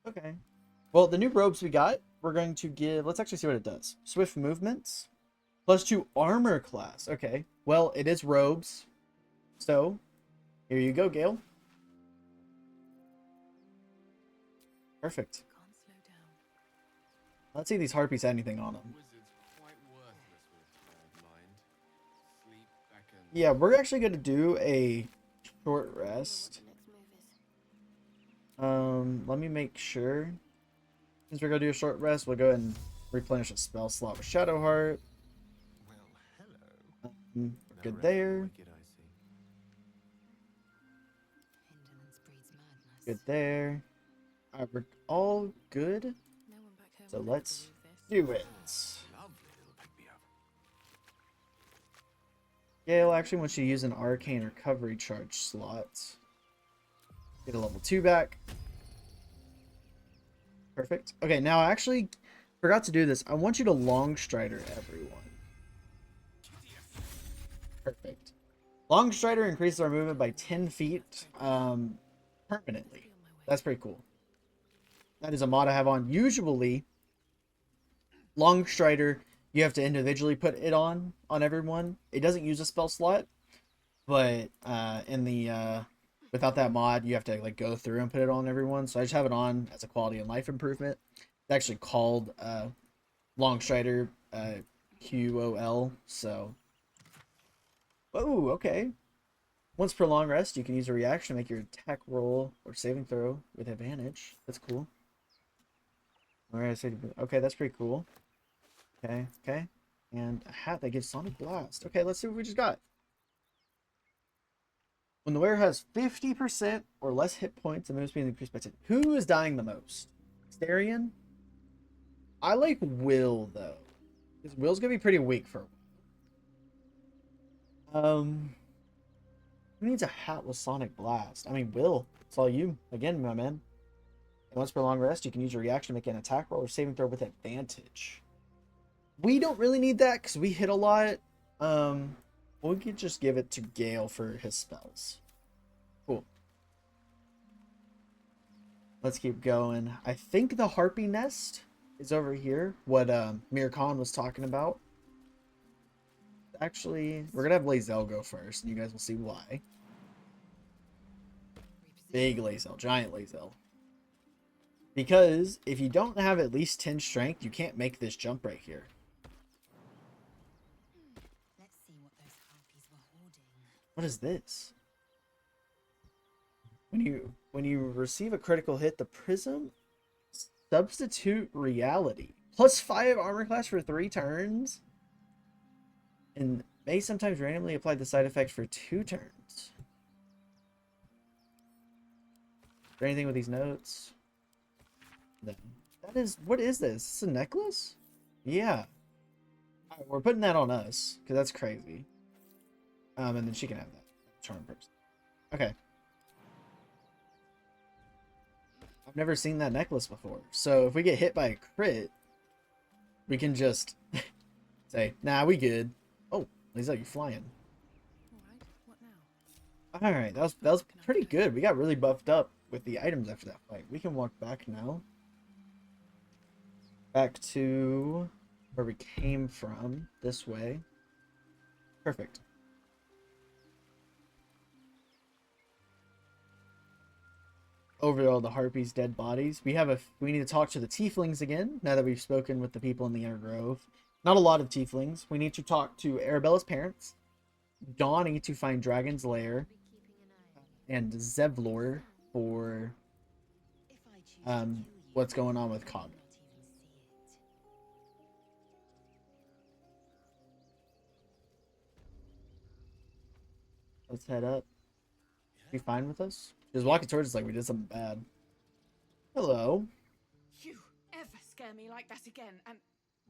Okay. Well, the new robes we got, we're going to give. Let's actually see what it does. Swift movements, +2 armor class. Okay. Well, it is robes. So, here you go, Gale. Perfect. Can't slow down. Let's see if these harpies had anything on them. Yeah, we're actually going to do a short rest. Let me make sure. Since we're going to do a short rest, we'll go ahead and replenish a spell slot with Shadow Heart. We're good there. Indolence breeds madness. Good there. We're all good. No one back home So will ever let's believe this. do it. Gale actually wants you to use an arcane recovery charge slot. Get a level 2 back. Perfect. Okay, now I actually forgot to do this. I want you to long strider everyone. Perfect. Long strider increases our movement by 10 feet permanently. That's pretty cool. That is a mod I have on. Usually, long strider, you have to individually put it on everyone. It doesn't use a spell slot, but in the without that mod, you have to like go through and put it on everyone. So I just have it on as a quality and life improvement. It's actually called long strider QOL. So, oh, okay. Once per long rest, you can use a reaction to make your attack roll or saving throw with advantage. That's cool. Alright, okay, that's pretty cool. Okay, okay. And a hat that gives Sonic Blast. Okay, let's see what we just got. When the wearer has 50% or less hit points, the move speed increased by 10. Who is dying the most? Starion? I like Will, though. Because Will's gonna be pretty weak for a while. Who needs a hat with Sonic Blast? I mean, Will. It's all you. Again, my man. And once per long rest, you can use your reaction to make an attack roll or saving throw with advantage. We don't really need that because we hit a lot. We could just give it to Gale for his spells. Cool. Let's keep going. I think the Harpy Nest is over here. What Mir Khan was talking about. Actually, we're gonna have Lae'zel go first, and you guys will see why. Big Lae'zel, giant Lae'zel. Because if you don't have at least 10 strength, you can't make this jump right here. Let's see what those harpies were hoarding. What is this? When you receive a critical hit, the prism substitute reality. +5 armor class for 3 turns. And may sometimes randomly apply the side effect for 2 turns. Is there anything with these notes? No. That is, what is this? Is this a necklace? Yeah. Right, we're putting that on us, because that's crazy. And then she can have that. Charm person. Okay. I've never seen that necklace before. So if we get hit by a crit, we can just say, nah, we good. Oh, Lisa, you're flying. Alright, what now? Alright, that was pretty good. We got really buffed up with the items after that fight. We can walk back now. Back to where we came from. This way. Perfect. Over all the harpies' dead bodies. We need to talk to the tieflings again, now that we've spoken with the people in the inner grove. Not a lot of tieflings. We need to talk to Arabella's parents, Donnie to find Dragon's Lair, and Zevlor for what's going on with Kaga. Let's head up. Be fine with us? Just walking towards us like we did something bad. Hello. You ever scare me like that again, and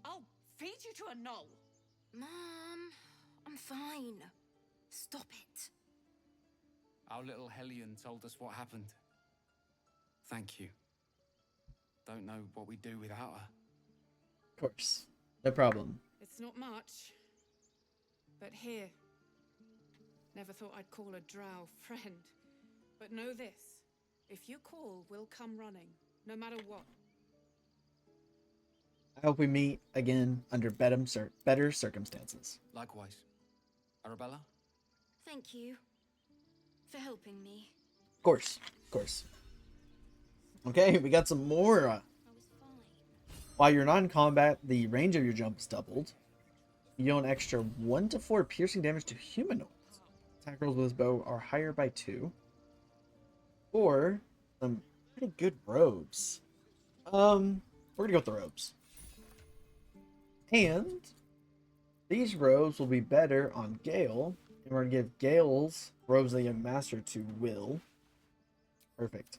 I'll feed you to a knoll. Mom, I'm fine. Stop it. Our little Hellion told us what happened. Thank you. Don't know what we'd do without her. Of course. No problem. It's not much, but here. Never thought I'd call a drow friend. But know this, if you call, we'll come running. no matter what. I hope we meet again under better circumstances. Likewise. Arabella? Thank you for helping me. Of course, of course. Okay, we got some more. I was fine. While you're not in combat, the range of your jump is doubled. You deal an extra 1 to 4 piercing damage to humanoids. Attack rolls with his bow are higher by 2. Or some pretty good robes. We're gonna go with the robes. And these robes will be better on Gale. And we're gonna give Gale's robes that you have mastered to Will. Perfect.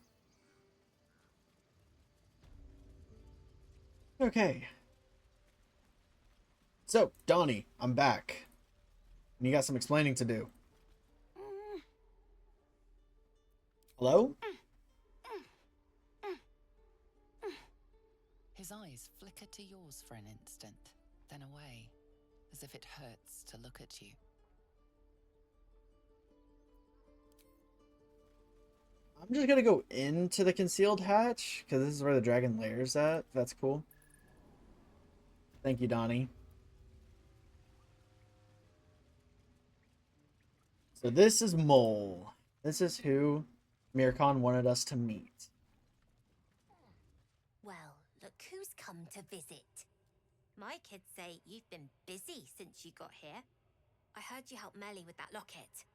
Okay. So, Donnie, I'm back. And you got some explaining to do. Hello? His eyes flicker to yours for an instant, then away, as if it hurts to look at you. I'm just gonna go into the concealed hatch, because this is where the dragon lair's at. That's cool. Thank you, Donnie. So this is Mole. This is who Mircon wanted us to meet. Well, look who's come to visit. My kids say you've been busy since you got here. I heard you helped Melly with that locket.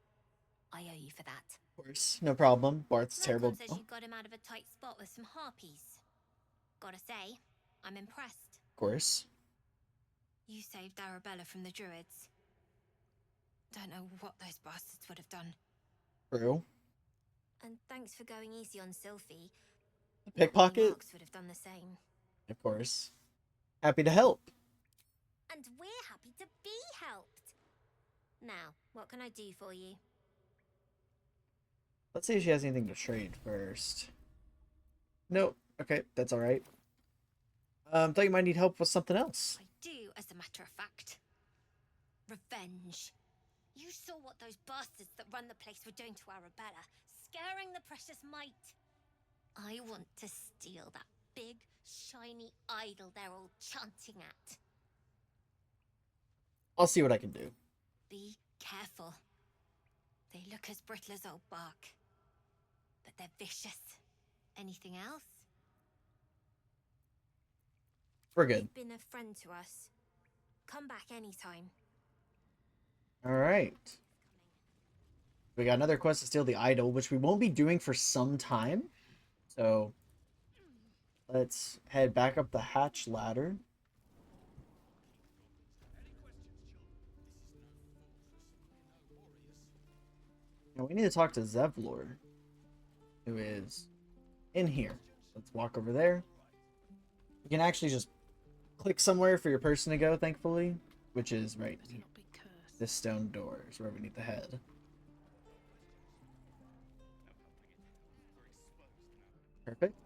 I owe you for that. Of course, no problem. Bart's terrible. Mircon says you got him out of a tight spot with some harpies. Gotta say, I'm impressed. Of course. You saved Arabella from the druids. Don't know what those bastards would have done. True. And thanks for going easy on Sylphie. Pickpocket? Marks would have done the same. Of course. Happy to help. And we're happy to be helped. Now, what can I do for you? Let's see if she has anything to trade first. Nope. Okay, that's alright. Thought you might need help with something else. I do, as a matter of fact. Revenge. You saw what those bastards that run the place were doing to Arabella, scaring the precious mite. I want to steal that big, shiny idol they're all chanting at. I'll see what I can do. Be careful. They look as brittle as old bark, but they're vicious. Anything else? We're good. You've been a friend to us. Come back anytime. Alright. We got another quest to steal the idol, which we won't be doing for some time. So, let's head back up the hatch ladder. Now we need to talk to Zevlor, who is in here. Let's walk over there. You can actually just click somewhere for your person to go, thankfully, which is right here. Not be cursed. This stone door is where we need to head. Perfect.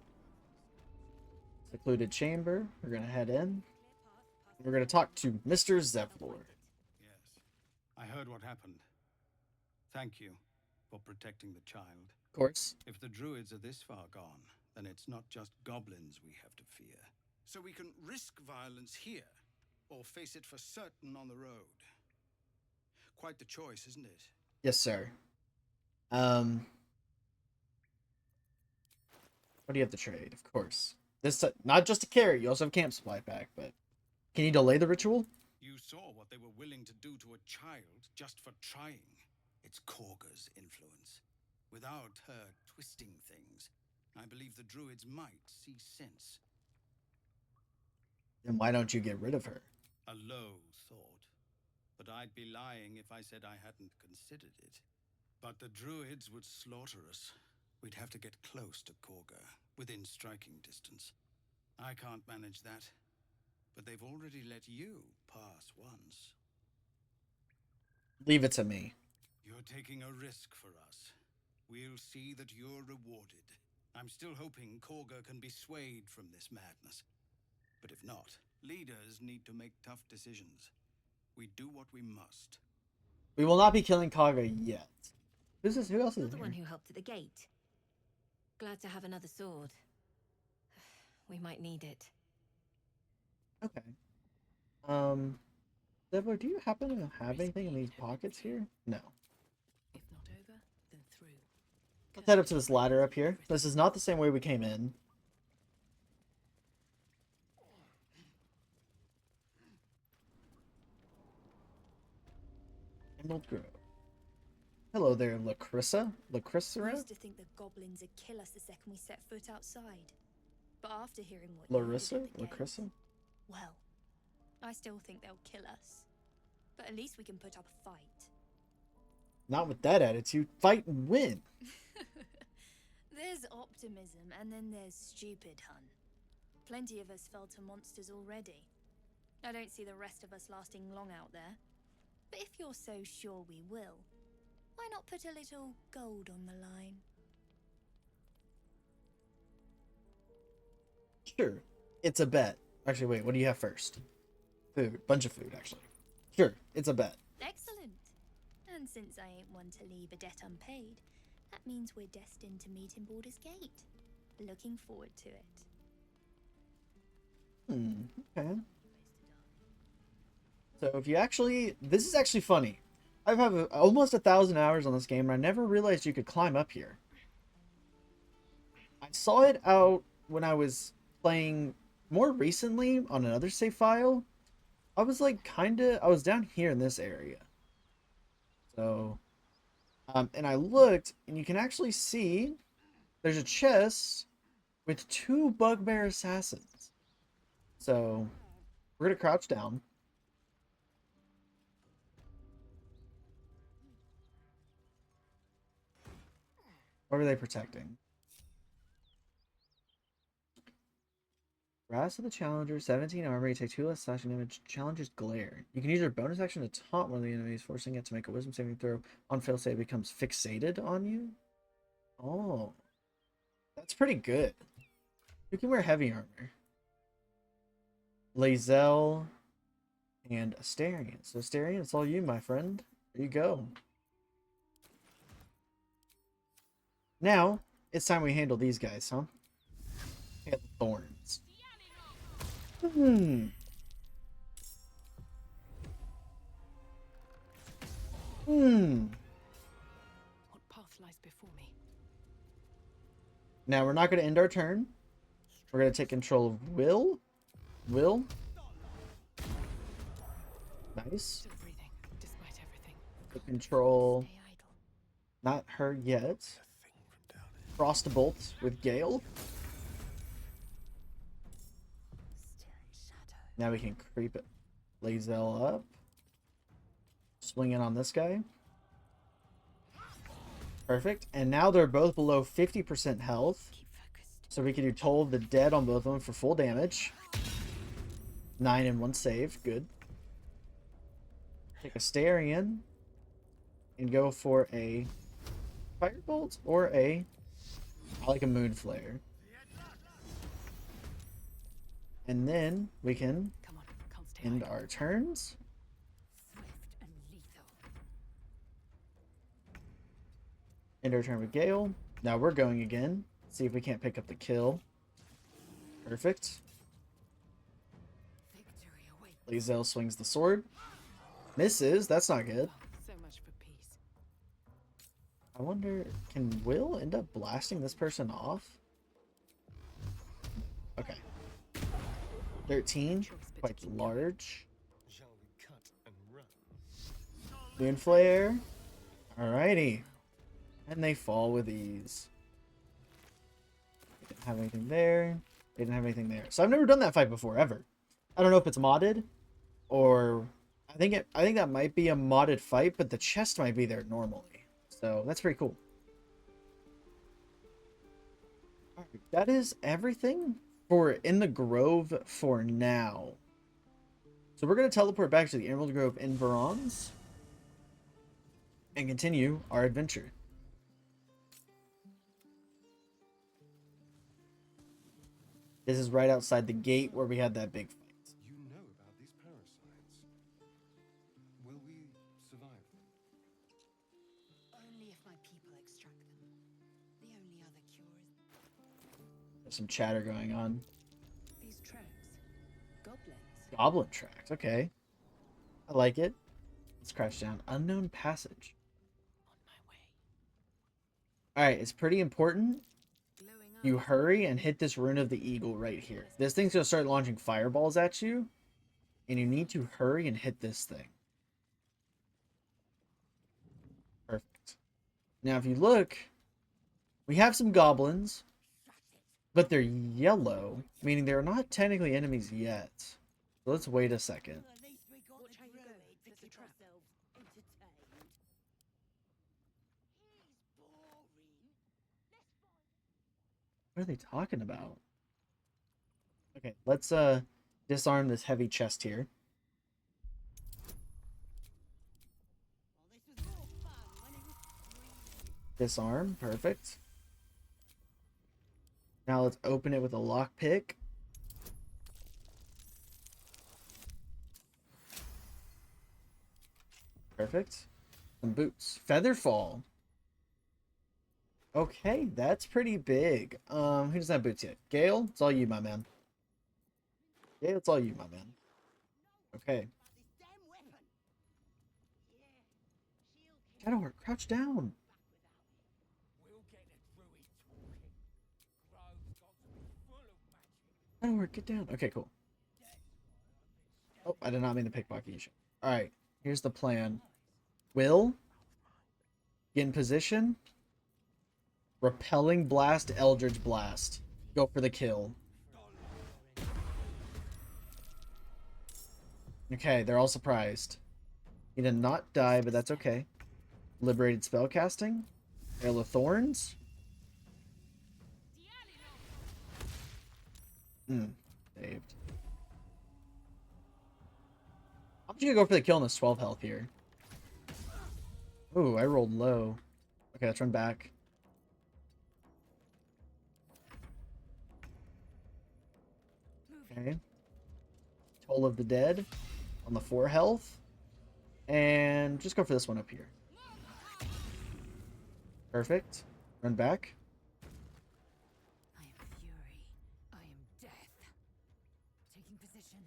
Secluded chamber. We're going to head in. We're going to talk to Mr. Zevlor. Yes. I heard what happened. Thank you for protecting the child. Of course. If the druids are this far gone, then it's not just goblins we have to fear. So we can risk violence here, or face it for certain on the road. Quite the choice, isn't it? Yes, sir. What do you have to trade? Of course. This not just a carry, you also have camp supply pack, but can you delay the ritual? You saw what they were willing to do to a child just for trying. It's Korga's influence. Without her twisting things, I believe the druids might see sense. Then why don't you get rid of her? A low thought. But I'd be lying if I said I hadn't considered it. But the druids would slaughter us. We'd have to get close to Korga, within striking distance. I can't manage that. But they've already let you pass once. Leave it to me. You're taking a risk for us. We'll see that you're rewarded. I'm still hoping Korga can be swayed from this madness. But if not, leaders need to make tough decisions. We do what we must. We will not be killing Kaga yet. Who's this? Who else is You're the here? one who helped at the gate. Glad to have another sword. We might need it. Okay. Devler, do you happen to have anything in these pockets here? No. If not over, then through. Let's head up to this ladder up here. This is not the same way we came in. Emerald Grove. Hello there, Lacrissa. I Lacrissa? used to think the goblins would kill us the second we set foot outside. But after hearing what Larissa? you did at the Lacrissa? gates, well, I still think they'll kill us. But at least we can put up a fight. Not with that attitude. Fight and win. There's optimism, and then there's stupid, hun. Plenty of us fell to monsters already. I don't see the rest of us lasting long out there. But if you're so sure we will, why not put a little gold on the line? Sure. It's a bet. Actually, wait, what do you have first? Food. Bunch of food, actually. Sure, it's a bet. Excellent. And since I ain't one to leave a debt unpaid, that means we're destined to meet in Baldur's Gate. Looking forward to it. Okay. So if you actually... This is actually funny. I've had almost 1,000 hours on this game, and I never realized you could climb up here. I saw it out when I was playing more recently on another save file. I was like I was down here in this area. So, and I looked, and you can actually see there's a chest with 2 bugbear assassins. So, we're gonna crouch down. What are they protecting? Rise of the Challenger, 17 armor, you take 2 less slashing damage. Challenger's Glare. You can use your bonus action to taunt one of the enemies, forcing it to make a wisdom saving throw. On fail save, it becomes fixated on you. Oh. That's pretty good. You can wear heavy armor. Lae'zel and Astarion. So Astarion, it's all you, my friend. There you go. Now, it's time we handle these guys, huh? We have the thorns. What path lies before me? Now, we're not going to end our turn. We're going to take control of Will. Will. Nice. Still breathing, despite everything. Take control. Stay idle. Not her yet. Frostbolt with Gale. Still in shadow. Now we can creep it. Lae'zel up. Swing in on this guy. Perfect. And now they're both below 50% health. Keep focused. So we can do Toll of the Dead on both of them for full damage. 9 and 1 save. Good. Take Astarion. And go for a Firebolt or I like a Moon Flare. And then we can Come on, can't stay end idle. our turns. Swift and lethal. End our turn with Gale. Now we're going again. See if we can't pick up the kill. Perfect. Victory awaits. Lae'zel swings the sword. Misses. That's not good. So much for peace. I wonder, can Will end up blasting this person off? Okay. 13. Quite large. Shall we cut and run? Moon Flare. Alrighty. And they fall with ease. They didn't have anything there. They didn't have anything there. So I've never done that fight before, ever. I don't know if it's modded or I think that might be a modded fight, but the chest might be there normally. So that's pretty cool. All right, that is everything for In the Grove for now. So we're going to teleport back to the Emerald Grove in Verons and continue our adventure. This is right outside the gate where we had that big fight. You know about these parasites. Will we survive them? Only if my people extract them. The only other cure is... There's some chatter going on. Goblin tracks. Okay. I like it. Let's crash down. Unknown passage. Alright, it's pretty important. You hurry and hit this rune of the eagle right here. This thing's going to start launching fireballs at you. And you need to hurry and hit this thing. Perfect. Now, if you look, we have some goblins. But they're yellow, meaning they're not technically enemies yet. So let's wait a second. What are they talking about? Okay, let's disarm this heavy chest here. Disarm, perfect. Now let's open it with a lockpick. Perfect. Some boots. Featherfall. Okay, that's pretty big. Who doesn't have boots yet? Gale, it's all you, my man. Gale, it's all you, my man. Okay. Shadowheart, crouch down. Shadowheart, get down. Okay, cool. Oh, I did not mean to pickpocket you. Alright, here's the plan. Will, get in position. Repelling Blast, Eldritch Blast. Go for the kill. Okay, they're all surprised. He did not die, but that's okay. Liberated Spellcasting. Hail of Thorns. Saved. I'm just gonna go for the kill on this 12 health here. Ooh, I rolled low. Okay, let's run back. Okay. Toll of the Dead on the 4 health. And just go for this one up here. Perfect. Run back. I am fury. I am death. Taking position.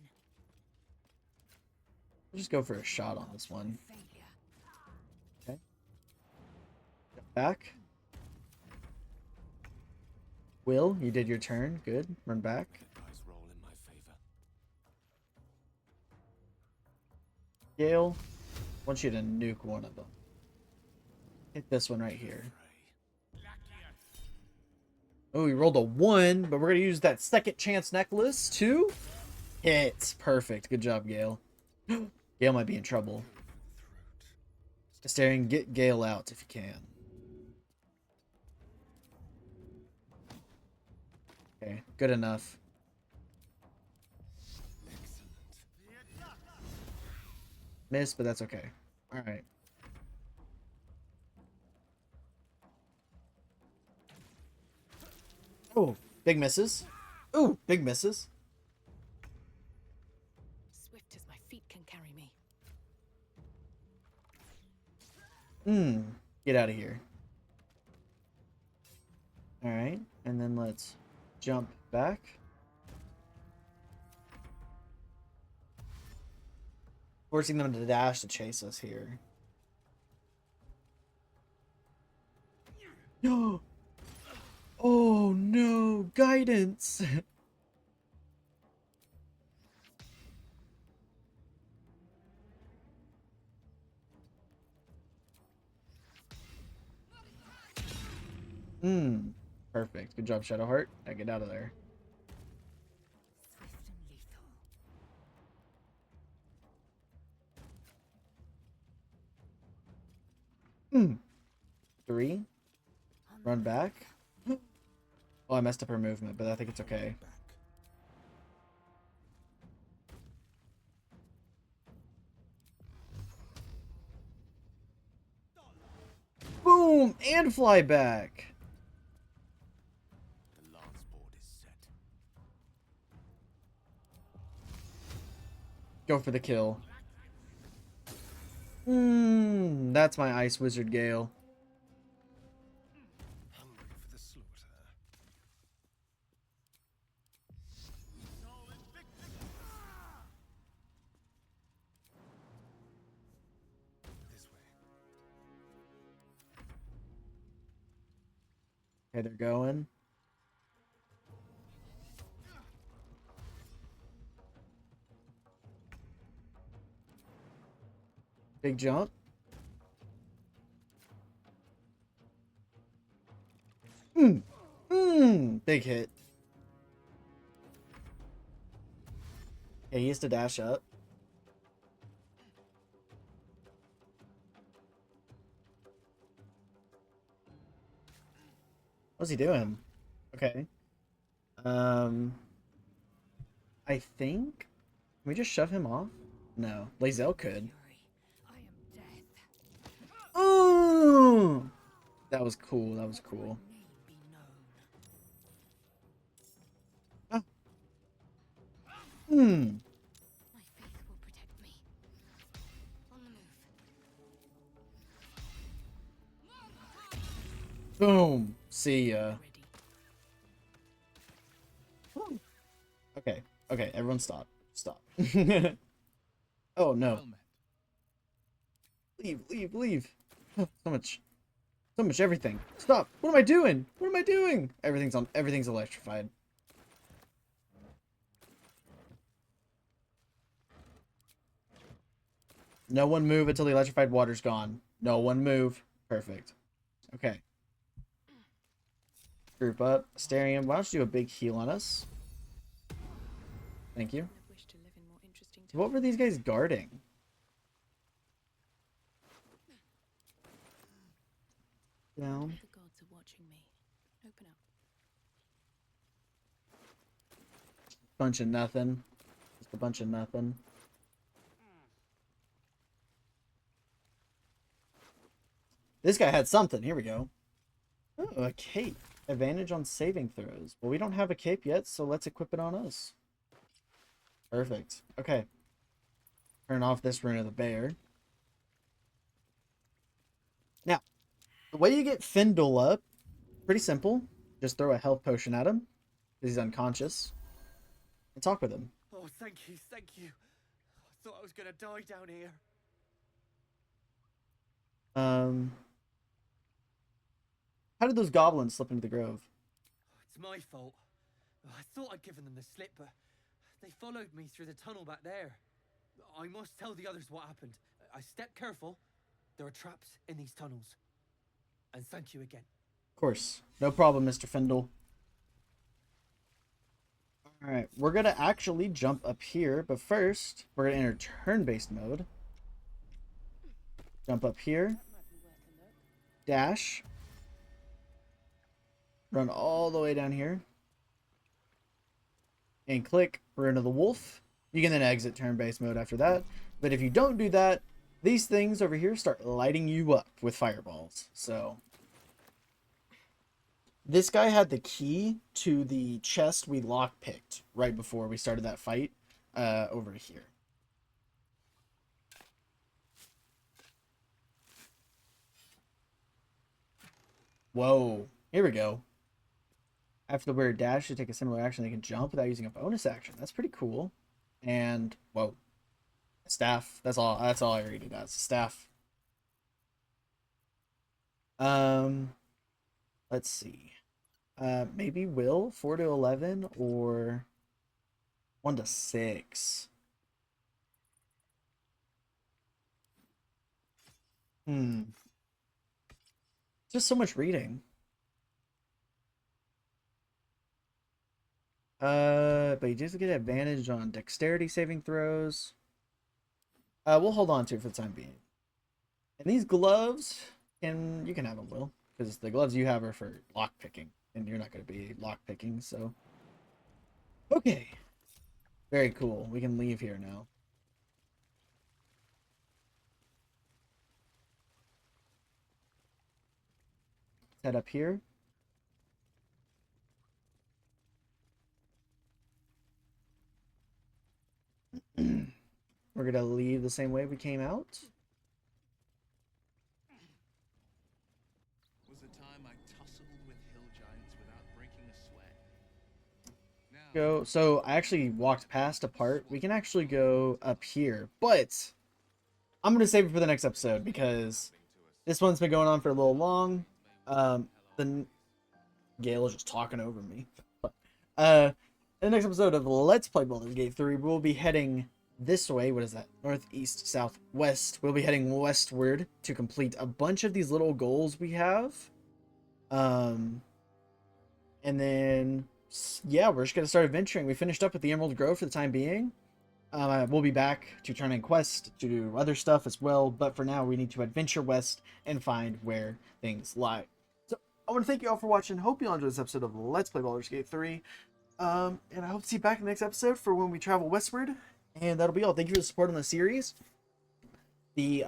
We'll just go for a shot on this one. Okay. Back. Will, you did your turn. Good. Run back. Gale, I want you to nuke one of them. Hit this one right here. Oh, we rolled a 1, but we're going to use that second chance necklace to hit. Perfect. Good job, Gale. Gale might be in trouble. Astarion, get Gale out if you can. Okay, good enough. Miss, but that's okay. Alright. Oh, big misses. Ooh, big misses. Swift as my feet can carry me. Get out of here. Alright, and then let's jump back. Forcing them to dash to chase us here. No! Oh no! Guidance! Perfect. Good job, Shadowheart. Now get out of there. Swift and lethal. 3. Run back. Oh, I messed up her movement, but I think it's okay. Boom! And fly back. The lance board is set. Go for the kill. That's my Ice Wizard Gale. Hungry for the slaughter. Okay, they're going. Big jump. Big hit. Okay, he has to dash up. What's he doing? Okay. I think. Can we just shove him off? No. Lae'zel could. Oh! That was cool. That was cool. Ah. My faith will protect me. On the move. Boom. See ya. Woo. Okay. Okay, everyone stop. Stop. Oh no. Leave, leave, leave. Oh, so much everything. Stop. What am I doing? What am I doing? Everything's electrified. No one move until the electrified water's gone. No one move. Perfect. Okay. Group up. Asterium, why don't you do a big heal on us? Thank you. What were these guys guarding? Down. The gods are watching me. Open up. Bunch of nothing. Just a bunch of nothing. This guy had something. Here we go. Oh, a cape. Advantage on saving throws. Well, we don't have a cape yet, so let's equip it on us. Perfect. Okay. Turn off this rune of the bear. Now, the way you get Findle up, pretty simple. Just throw a health potion at him, because he's unconscious, and talk with him. Oh, thank you, thank you. I thought I was gonna die down here. How did those goblins slip into the grove? It's my fault. I thought I'd given them the slip, but they followed me through the tunnel back there. I must tell the others what happened. I stepped careful. There are traps in these tunnels. And thank you again. Of course. No problem, Mr. Findle. Alright, we're going to actually jump up here, but first, we're going to enter turn-based mode. Jump up here. Dash. Run all the way down here. And click. We're into the wolf. You can then exit turn-based mode after that. But if you don't do that, these things over here start lighting you up with fireballs. So this guy had the key to the chest we lockpicked right before we started that fight over here. Whoa. Here we go. After the word dash, to take a similar action, they can jump without using a bonus action. That's pretty cool. And whoa, staff. That's all I read it as. Staff. Let's see. Maybe will 4 to 11 or 1 to 6. Just so much reading. But you just get advantage on dexterity saving throws. We'll hold on to it for the time being. And these gloves, you can have them, Will, because the gloves you have are for lock picking, and you're not going to be lock picking. So, okay, very cool. We can leave here now. Head up here. We're going to leave the same way we came out. Was a time I tussled with hill giants without breaking a sweat. Go. So I actually walked past a part. We can actually go up here, but I'm going to save it for the next episode because this one's been going on for a little long. Gale is just talking over me. In the next episode of Let's Play Baldur's Gate 3, we'll be heading this way. What is that? Northeast, southwest. We'll be heading westward to complete a bunch of these little goals we have. And then, yeah, we're just going to start adventuring. We finished up with the Emerald Grove for the time being. We'll be back to turn in quests, to do other stuff as well. But for now, we need to adventure west and find where things lie. So, I want to thank you all for watching. Hope you all enjoyed this episode of Let's Play Baldur's Gate 3. And I hope to see you back in the next episode for when we travel westward. And that'll be all. Thank you for the support on the series. The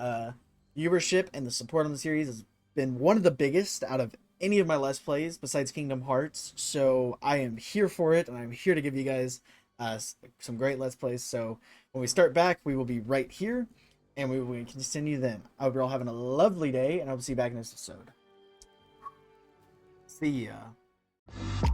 viewership and the support on the series has been one of the biggest out of any of my Let's Plays besides Kingdom Hearts. So I am here for it, and I'm here to give you guys some great Let's Plays. So when we start back, we will be right here, and we will continue then. I hope you're all having a lovely day, and I will see you back in this episode. See ya.